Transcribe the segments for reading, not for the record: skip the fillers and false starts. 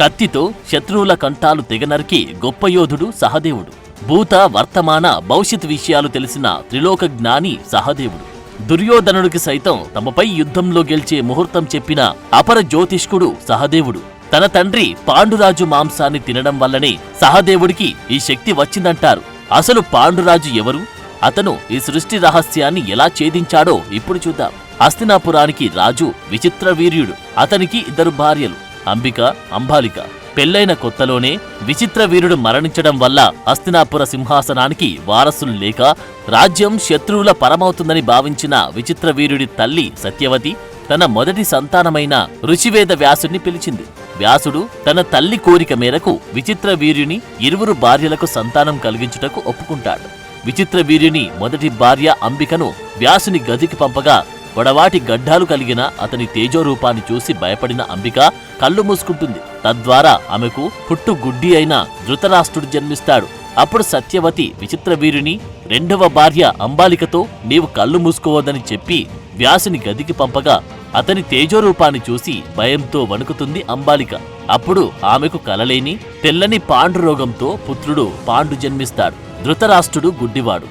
కత్తితో శత్రువుల కంఠాలు తెగనరికి గొప్ప యోధుడు సహదేవుడు. భూత వర్తమాన భవిష్యత్ విషయాలు తెలిసిన త్రిలోక జ్ఞాని సహదేవుడు. దుర్యోధనుడికి సైతం తమపై యుద్ధంలో గెలిచే ముహూర్తం చెప్పిన అపర జ్యోతిష్కుడు సహదేవుడు. తన తండ్రి పాండురాజు మాంసాన్ని తినడం వల్లనే సహదేవుడికి ఈ శక్తి వచ్చిందంటారు. అసలు పాండురాజు ఎవరు? అతను ఈ సృష్టి రహస్యాన్ని ఎలా ఛేదించాడో ఇప్పుడు చూద్దాం. హస్తినాపురానికి రాజు విచిత్రవీర్యుడు. అతనికి 2 భార్యలు, అంబిక, అంబాలిక. పెళ్లైన కొత్తలోనే విచిత్రవీరుడు మరణించడం వల్ల హస్తినాపుర సింహాసనానికి వారసులు లేక రాజ్యం శత్రువుల పరమవుతుందని భావించిన విచిత్రవీరుడి తల్లి సత్యవతి తన మొదటి సంతానమైన ఋషివేద వ్యాసుడిని పిలిచింది. వ్యాసుడు తన తల్లి కోరిక మేరకు విచిత్రవీర్యుని 2 భార్యలకు సంతానం కలిగించుటకు ఒప్పుకుంటాడు. విచిత్రవీర్యుని మొదటి భార్య అంబికను వ్యాసుని గదికి పంపగా పొడవాటి గడ్డాలు కలిగిన అతని తేజోరూపాన్ని చూసి భయపడిన అంబిక కళ్ళు మూసుకుంటుంది. తద్వారా ఆమెకు పుట్టు గుడ్డి అయిన ధృతరాష్ట్రుడు జన్మిస్తాడు. అప్పుడు సత్యవతి విచిత్రవీరుని 2వ భార్య అంబాలికతో నీవు కళ్ళు మూసుకోవద్దని చెప్పి వ్యాసుని గదికి పంపగా అతని తేజోరూపాన్ని చూసి భయంతో వణుకుతుంది అంబాలిక. అప్పుడు ఆమెకు కలలేని తెల్లని పాండురోగంతో పుత్రుడు పాండు జన్మిస్తాడు. ధృతరాష్ట్రుడు గుడ్డివాడు,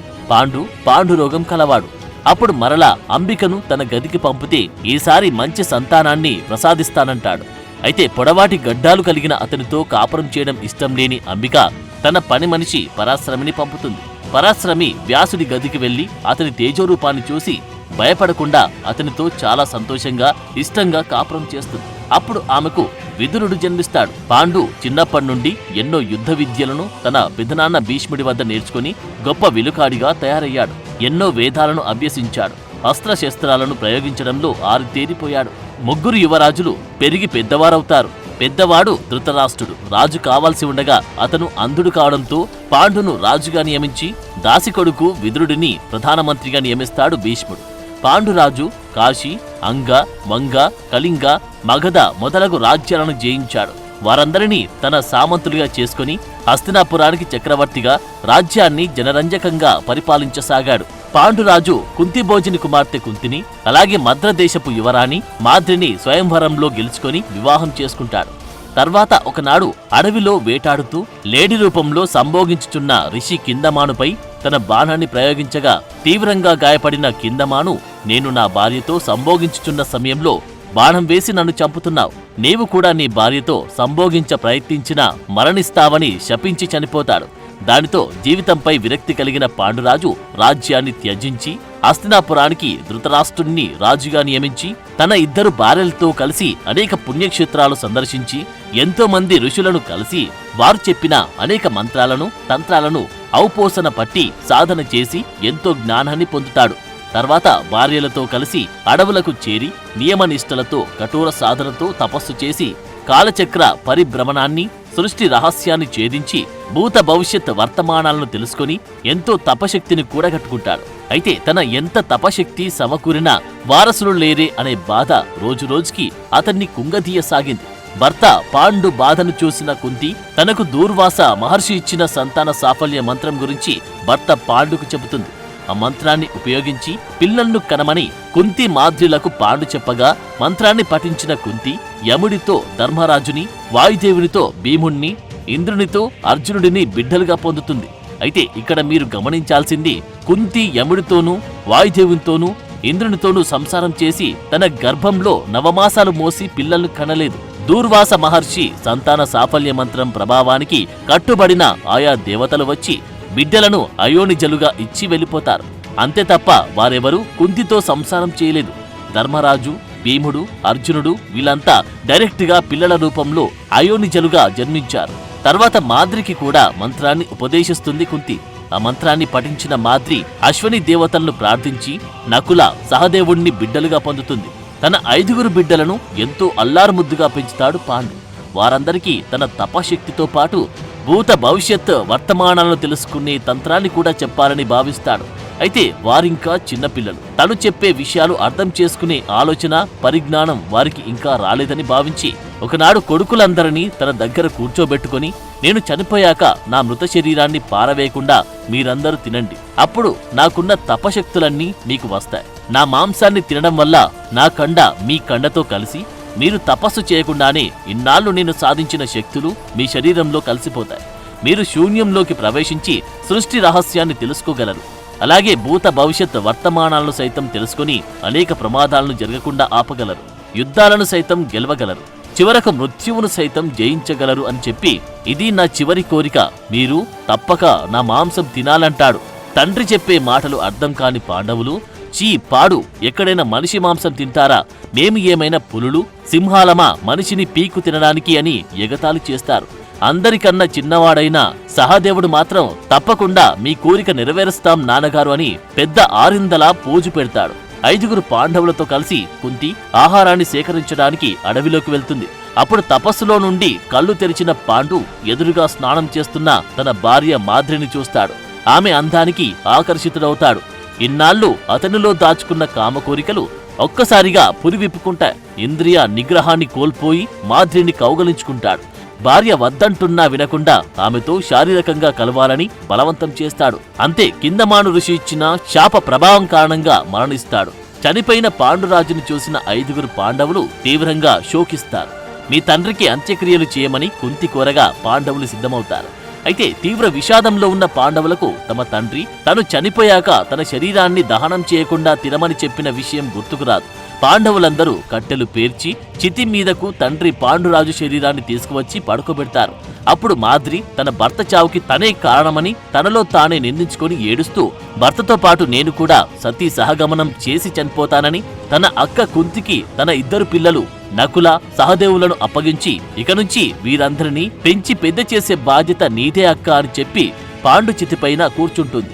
పాండురోగం కలవాడు. అప్పుడు మరలా అంబికను తన గదికి పంపితే ఈసారి మంచి సంతానాన్ని ప్రసాదిస్తానంటాడు. అయితే పొడవాటి గడ్డాలు కలిగిన అతనితో కాపురం చేయడం ఇష్టం లేని అంబిక తన పని మనిషి పరాశ్రమిని పంపుతుంది. పరాశ్రమి వ్యాసుడి గదికి వెళ్లి అతని తేజోరూపాన్ని చూసి భయపడకుండా అతనితో చాలా సంతోషంగా ఇష్టంగా కాపురం చేస్తుంది. అప్పుడు ఆమెకు విదురుడు జన్మిస్తాడు. పాండు చిన్నప్పటి నుండి ఎన్నో యుద్ధ విద్యలను తన పెదనాన్న భీష్ముడి వద్ద నేర్చుకుని గొప్ప విలుకాడిగా తయారయ్యాడు. ఎన్నో వేదాలను అభ్యసించాడు. అస్త్రశస్త్రాలను ప్రయోగించడంలో ఆరితేరిపోయాడు. 3 యువరాజులు పెరిగి పెద్దవారవుతారు. పెద్దవాడు ధృతరాష్ట్రుడు రాజు కావాల్సి ఉండగా అతను అంధుడు కావడంతో పాండును రాజుగా నియమించి దాసి కొడుకు విదురుడిని ప్రధానమంత్రిగా నియమిస్తాడు భీష్ముడు. పాండురాజు కాశీ, అంగ, వంగ, కళింగ, మగధ మొదలగు రాజ్యాలను జయించాడు. వారందరినీ తన సామంతులుగా చేసుకుని హస్తినాపురానికి చక్రవర్తిగా రాజ్యాన్ని జనరంజకంగా పరిపాలించసాగాడు. పాండురాజు కుంతిభోజుని కుమార్తె కుంతిని, అలాగే మద్రదేశపు యువరాణి మాద్రిని స్వయంవరంలో గెలుచుకొని వివాహం చేసుకుంటాడు. తర్వాత ఒకనాడు అడవిలో వేటాడుతూ లేడి రూపంలో సంభోగించుచున్న రిషి కిందమానుపై తన బాణాన్ని ప్రయోగించగా తీవ్రంగా గాయపడిన కిందమాను, నేను నా భార్యతో సంభోగించుచున్న సమయంలో బాణం వేసి నన్ను చంపుతున్నావు. నీవు కూడా నీ భార్యతో సంభోగించ ప్రయత్నించినా మరణిస్తావని శపించి చనిపోతాడు. దానితో జీవితంపై విరక్తి కలిగిన పాండురాజు రాజ్యాన్ని త్యజించి హస్తినాపురానికి ధృతరాష్ట్రుణ్ణి రాజుగా నియమించి తన 2 భార్యలతో కలిసి అనేక పుణ్యక్షేత్రాలు సందర్శించి ఎంతో మంది ఋషులను కలిసి వారు చెప్పిన అనేక మంత్రాలను తంత్రాలను ఔపోసన పట్టి సాధన చేసి ఎంతో జ్ఞానాన్ని పొందుతాడు. తర్వాత భార్యలతో కలిసి అడవులకు చేరి నియమనిష్టలతో కఠోర సాధనతో తపస్సు చేసి కాలచక్ర పరిభ్రమణాన్ని సృష్టి రహస్యాన్ని ఛేదించి భూత భవిష్యత్ వర్తమానాలను తెలుసుకుని ఎంతో తపశక్తిని కూడగట్టుకుంటాడు. అయితే తన ఎంత తపశక్తి సమకూరినా వారసులు లేరే అనే బాధ రోజురోజుకి అతన్ని కుంగదీయసాగింది. భర్త పాండు బాధను చూసిన కుంతి తనకు దూర్వాస మహర్షి ఇచ్చిన సంతాన సాఫల్య మంత్రం గురించి భర్త పాండుకు చెబుతుంది. ఆ మంత్రాన్ని ఉపయోగించి పిల్లలను కనమని కుంతి మాద్రులకు పాండు చెప్పగా మంత్రాన్ని పఠించిన కుంతి యముడితో ధర్మరాజుని, వాయుదేవునితో భీముణ్ణి, ఇంద్రునితో అర్జునుడిని బిడ్డలుగా పొందుతుంది. అయితే ఇక్కడ మీరు గమనించాల్సింది కుంతి యముడితోనూ వాయుదేవునితోనూ ఇంద్రునితోనూ సంసారం చేసి తన గర్భంలో 9 మాసాలు మోసి పిల్లలను కనలేదు. దూర్వాస మహర్షి సంతాన సాఫల్య మంత్రం ప్రభావానికి కట్టుబడిన ఆయా దేవతలు వచ్చి బిడ్డలను అయోనిజలుగా ఇచ్చి వెళ్ళిపోతారు. అంతే తప్ప వారెవరూ కుంతితో సంసారం చేయలేదు. ధర్మరాజు, భీముడు, అర్జునుడు వీళ్ళంతా డైరెక్ట్గా పిల్లల రూపంలో అయోనిజలుగా జన్మించారు. తర్వాత మాద్రికి కూడా మంత్రాన్ని ఉపదేశిస్తుంది కుంతి. ఆ మంత్రాన్ని పఠించిన మాద్రి అశ్వని దేవతలను ప్రార్థించి నకుల, సహదేవుణ్ణి బిడ్డలుగా పొందుతుంది. తన 5 బిడ్డలను ఎంతో అల్లారుముద్దుగా పెంచుతాడు పాండు. వారందరికీ తన తపశక్తితో పాటు భూత భవిష్యత్ వర్తమానాలను తెలుసుకునే తంత్రాన్ని కూడా చెప్పాలని భావిస్తాడు. అయితే వారింకా చిన్నపిల్లలు. తను చెప్పే విషయాలు అర్థం చేసుకునే ఆలోచన, పరిజ్ఞానం వారికి ఇంకా రాలేదని భావించి ఒకనాడు కొడుకులందరినీ తన దగ్గర కూర్చోబెట్టుకుని, నేను చనిపోయాక నా మృత శరీరాన్ని పారవేయకుండా మీరందరూ తినండి. అప్పుడు నాకున్న తపశక్తులన్నీ మీకు వస్తాయి. నా మాంసాన్ని తినడం వల్ల నా కండ మీ కండతో కలిసి మీరు తపస్సు చేయకుండానే ఇన్నాళ్లు నేను సాధించిన శక్తులు మీ శరీరంలో కలిసిపోతాయి. మీరు శూన్యంలోకి ప్రవేశించి సృష్టి రహస్యాన్ని తెలుసుకోగలరు. అలాగే భూత భవిష్యత్ వర్తమానాలను సైతం తెలుసుకుని అనేక ప్రమాదాలను జరగకుండా ఆపగలరు. యుద్ధాలను సైతం గెలవగలరు. చివరకు మృత్యువును సైతం జయించగలరు అని చెప్పి, ఇది నా చివరి కోరిక, మీరు తప్పక నా మాంసం తినాలంటాడు. తండ్రి చెప్పే మాటలు అర్థం కాని పాండవులు, చీ పాడు, ఎక్కడైనా మనిషి మాంసం తింటారా? మేము ఏమైనా పులులు, సింహాలమా మనిషిని పీకు తినడానికి అని ఎగతాళి చేస్తారు. అందరికన్నా చిన్నవాడైన సహదేవుడు మాత్రం తప్పకుండా మీ కోరిక నెరవేరుస్తాం నాన్నగారు అని పెద్ద ఆరిందలా పోజు పెడతాడు. 5గురు పాండవులతో కలిసి కుంతి ఆహారాన్ని సేకరించడానికి అడవిలోకి వెళ్తుంది. అప్పుడు తపస్సులో నుండి కళ్ళు తెరిచిన పాండు ఎదురుగా స్నానం చేస్తున్న తన భార్య మాద్రిని చూస్తాడు. ఆమె అందానికి ఆకర్షితుడవుతాడు. ఇన్నాళ్లు అతనిలో దాచుకున్న కామ కోరికలు ఒక్కసారిగా పురివిప్పుకుంటాయి. ఇంద్రియ నిగ్రహాన్ని కోల్పోయి మాద్రిని కౌగలించుకుంటాడు. భార్య వద్దంటున్నా వినకుండా ఆమెతో శారీరకంగా కలవాలని బలవంతం చేస్తాడు. అంతే, కిందమాను ఋషి ఇచ్చిన శాప ప్రభావం కారణంగా మరణిస్తాడు. చనిపోయిన పాండురాజుని చూసిన 5గురు పాండవులు తీవ్రంగా శోకిస్తారు. మీ తండ్రికి అంత్యక్రియలు చేయమని కుంతి కోరగా పాండవులు సిద్ధమవుతారు. అయితే తీవ్ర విషాదంలో ఉన్న పాండవులకు తమ తండ్రి తను చనిపోయాక తన శరీరాన్ని దహనం చేయకుండా తినమని చెప్పిన విషయం గుర్తుకురాదు. పాండవులందరూ కట్టెలు పేర్చి చితి మీదకు తండ్రి పాండురాజు శరీరాన్ని తీసుకువచ్చి పడుకోబెడతారు. అప్పుడు మాద్రి తన భర్త చావుకి తనే కారణమని తనలో తానే నిందించుకొని ఏడుస్తూ, భర్తతో పాటు నేను కూడా సతీ సహగమనం చేసి చనిపోతానని తన అక్క కుంతికి తన 2 పిల్లలు నకుల, సహదేవులను అప్పగించి ఇక నుంచి వీరందరినీ పెంచి పెద్ద చేసే బాధ్యత నీదే అక్క అని చెప్పి పాండు చితిపైన కూర్చుంటుంది.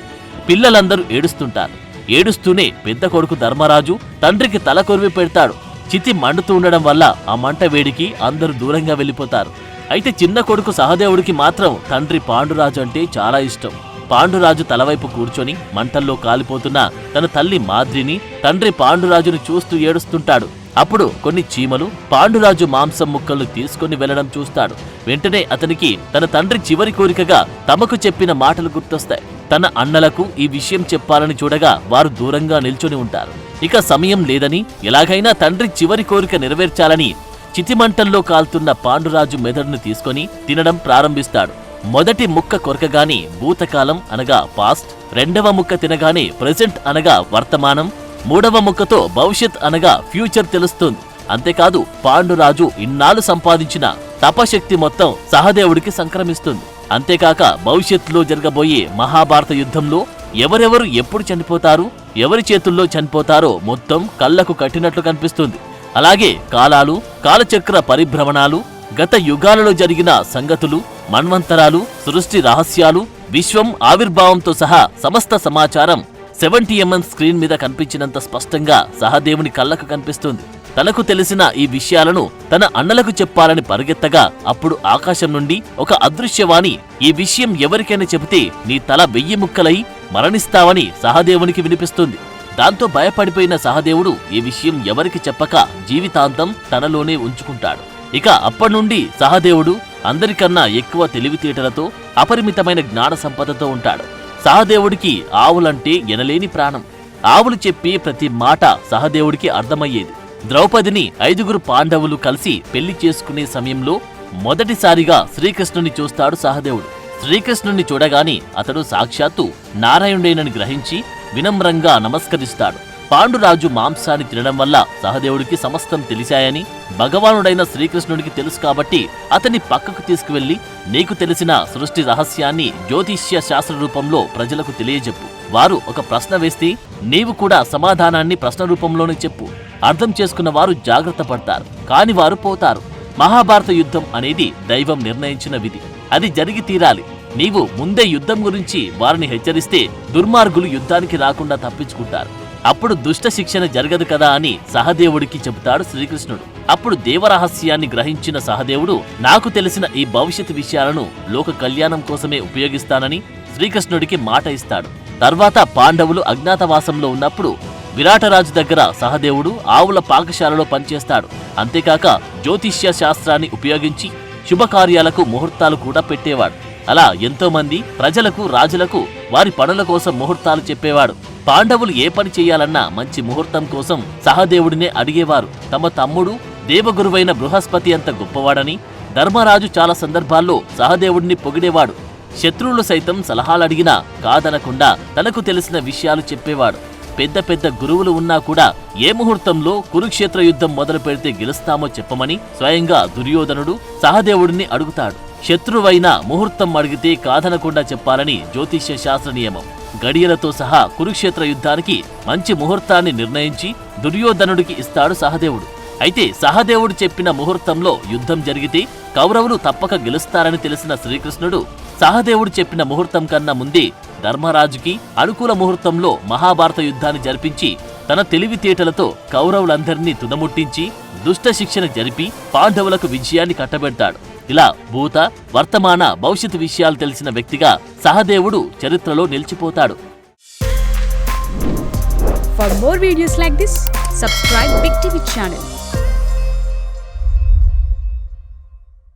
పిల్లలందరూ ఏడుస్తుంటారు. ఏడుస్తూనే పెద్ద కొడుకు ధర్మరాజు తండ్రికి తల కొరివి పెడతాడు. చితి మండుతూ ఉండడం వల్ల ఆ మంట వేడికి అందరూ దూరంగా వెళ్ళిపోతారు. అయితే చిన్న కొడుకు సహదేవుడికి మాత్రం తండ్రి పాండురాజు అంటే చాలా ఇష్టం. పాండురాజు తలవైపు కూర్చొని మంటల్లో కాలిపోతున్న తన తల్లి మాద్రిని, తండ్రి పాండురాజును చూస్తూ ఏడుస్తుంటాడు. అప్పుడు కొన్ని చీమలు పాండురాజు మాంసం ముక్కలు తీసుకుని వెళ్లడం చూస్తాడు. వెంటనే అతనికి తన తండ్రి చివరి కోరికగా తమకు చెప్పిన మాటలు గుర్తొస్తాయి. తన అన్నలకు ఈ విషయం చెప్పాలని చూడగా వారు దూరంగా నిల్చొని ఉంటారు. ఇక సమయం లేదని ఎలాగైనా తండ్రి చివరి కోరిక నెరవేర్చాలని చితిమంటల్లో కాల్తున్న పాండురాజు మెదడును తీసుకొని తినడం ప్రారంభిస్తాడు. మొదటి ముక్క కొరకగానే భూతకాలం అనగా పాస్ట్, రెండవ ముక్క తినగానే ప్రెజెంట్ అనగా వర్తమానం, మూడవ ముక్కతో భవిష్యత్ అనగా ఫ్యూచర్ తెలుస్తుంది. అంతేకాదు, పాండురాజు ఇన్నాళ్లు సంపాదించిన తపశక్తి మొత్తం సహదేవుడికి సంక్రమిస్తుంది. అంతేకాక భవిష్యత్తులో జరగబోయే మహాభారత యుద్ధంలో ఎవరెవరు ఎప్పుడు చనిపోతారు, ఎవరి చేతుల్లో చనిపోతారో మొత్తం కళ్లకు కట్టినట్లు కనిపిస్తుంది. అలాగే కాలాలు, కాలచక్ర పరిభ్రమణాలు, గత యుగాలలో జరిగిన సంగతులు, మన్వంతరాలు, సృష్టి రహస్యాలు, విశ్వం ఆవిర్భావంతో సహా సమస్త సమాచారం 70mm స్క్రీన్ మీద కనిపించినంత స్పష్టంగా సహదేవుని కళ్లకు కనిపిస్తుంది. తనకు తెలిసిన ఈ విషయాలను తన అన్నలకు చెప్పాలని పరిగెత్తగా అప్పుడు ఆకాశం నుండి ఒక అదృశ్యవాణి, ఈ విషయం ఎవరికైనా చెబితే నీ తల 1000 ముక్కలై మరణిస్తావని సహదేవునికి వినిపిస్తుంది. దాంతో భయపడిపోయిన సహదేవుడు ఈ విషయం ఎవరికి చెప్పక జీవితాంతం తనలోనే ఉంచుకుంటాడు. ఇక అప్పటినుండి సహదేవుడు అందరికన్నా ఎక్కువ తెలివితేటలతో, అపరిమితమైన జ్ఞాన సంపదతో ఉంటాడు. సహదేవుడికి ఆవులంటే ఎనలేని ప్రాణం. ఆవులు చెప్పి ప్రతి మాట సహదేవుడికి అర్థమయ్యేది. ద్రౌపదిని 5గురు పాండవులు కలిసి పెళ్లి చేసుకునే సమయంలో మొదటిసారిగా శ్రీకృష్ణుని చూస్తాడు సహదేవుడు. శ్రీకృష్ణుని చూడగాని అతడు సాక్షాత్తు నారాయణుడేనని గ్రహించి వినమ్రంగా నమస్కరిస్తాడు. పాండురాజు మాంసాన్ని తినడం వల్ల సహదేవుడికి సమస్తం తెలిసాయని భగవానుడైన శ్రీకృష్ణుడికి తెలుసు కాబట్టి అతన్ని పక్కకు తీసుకువెళ్లి, నీకు తెలిసిన సృష్టి రహస్యాన్ని జ్యోతిష్య శాస్త్ర రూపంలో ప్రజలకు తెలియజెప్పు. వారు ఒక ప్రశ్న వేస్తే నీవు కూడా సమాధానాన్ని ప్రశ్న రూపంలోనే చెప్పు. అర్థం చేసుకున్న వారు జాగ్రత్త పడతారు, కాని వారు పోతారు. మహాభారత యుద్ధం అనేది దైవం నిర్ణయించిన విధి, అది జరిగి తీరాలి. నీవు ముందే యుద్ధం గురించి వారిని హెచ్చరిస్తే దుర్మార్గులు యుద్ధానికి రాకుండా తప్పించుకుంటారు. అప్పుడు దుష్ట శిక్షణ జరగదు కదా అని సహదేవుడికి చెబుతాడు శ్రీకృష్ణుడు. అప్పుడు దేవరహస్యాన్ని గ్రహించిన సహదేవుడు, నాకు తెలిసిన ఈ భవిష్యత్ విషయాలను లోక కళ్యాణం కోసమే ఉపయోగిస్తానని శ్రీకృష్ణుడికి మాట ఇస్తాడు. తర్వాత పాండవులు అజ్ఞాతవాసంలో ఉన్నప్పుడు విరాటరాజు దగ్గర సహదేవుడు ఆవుల పాకశాలలో పనిచేస్తాడు. అంతేకాక జ్యోతిష్య శాస్త్రాన్ని ఉపయోగించి శుభకార్యాలకు ముహూర్తాలు కూడా పెట్టేవాడు. అలా ఎంతో మంది ప్రజలకు, రాజులకు వారి పనుల కోసం ముహూర్తాలు చెప్పేవాడు. పాండవులు ఏ పని చేయాలన్నా మంచి ముహూర్తం కోసం సహదేవుడినే అడిగేవారు. తమ తమ్ముడు దేవగురువైన బృహస్పతి అంత గొప్పవాడని ధర్మరాజు చాలా సందర్భాల్లో సహదేవుడిని పొగిడేవాడు. శత్రువులు సైతం సలహాలడిగినా కాదనకుండా తనకు తెలిసిన విషయాలు చెప్పేవాడు. పెద్ద పెద్ద గురువులు ఉన్నా కూడా ఏ ముహూర్తంలో కురుక్షేత్ర యుద్ధం మొదలు పెడితే గెలుస్తామో చెప్పమని స్వయంగా దుర్యోధనుడు సహదేవుడిని అడుగుతాడు. శత్రువైన ముహూర్తం అడిగితే కాదనకుండా చెప్పాలని జ్యోతిష్య శాస్త్ర నియమం. గడియలతో సహా కురుక్షేత్ర యుద్ధానికి మంచి ముహూర్తాన్ని నిర్ణయించి దుర్యోధనుడికి ఇస్తాడు సహదేవుడు. అయితే సహదేవుడు చెప్పిన ముహూర్తంలో యుద్ధం జరిగితే కౌరవులు తప్పక గెలుస్తారని తెలిసిన శ్రీకృష్ణుడు సహదేవుడు చెప్పిన ముహూర్తం కన్నా ముందే ధర్మరాజుకి అనుకూల ముహూర్తంలో మహాభారత యుద్ధాన్ని జరిపించి తన తెలివితేటలతో కౌరవులందరినీ తుదముట్టించి దుష్ట శిక్షణ జరిపి పాండవులకు విజయాన్ని కట్టబెడతాడు. ఇలా భూత వర్తమాన భవిష్యత్ విషయాలు తెలిసిన వ్యక్తిగా సహదేవుడు చరిత్రలో నిలిచిపోతాడు. For more videos like this, subscribe Big TV channel.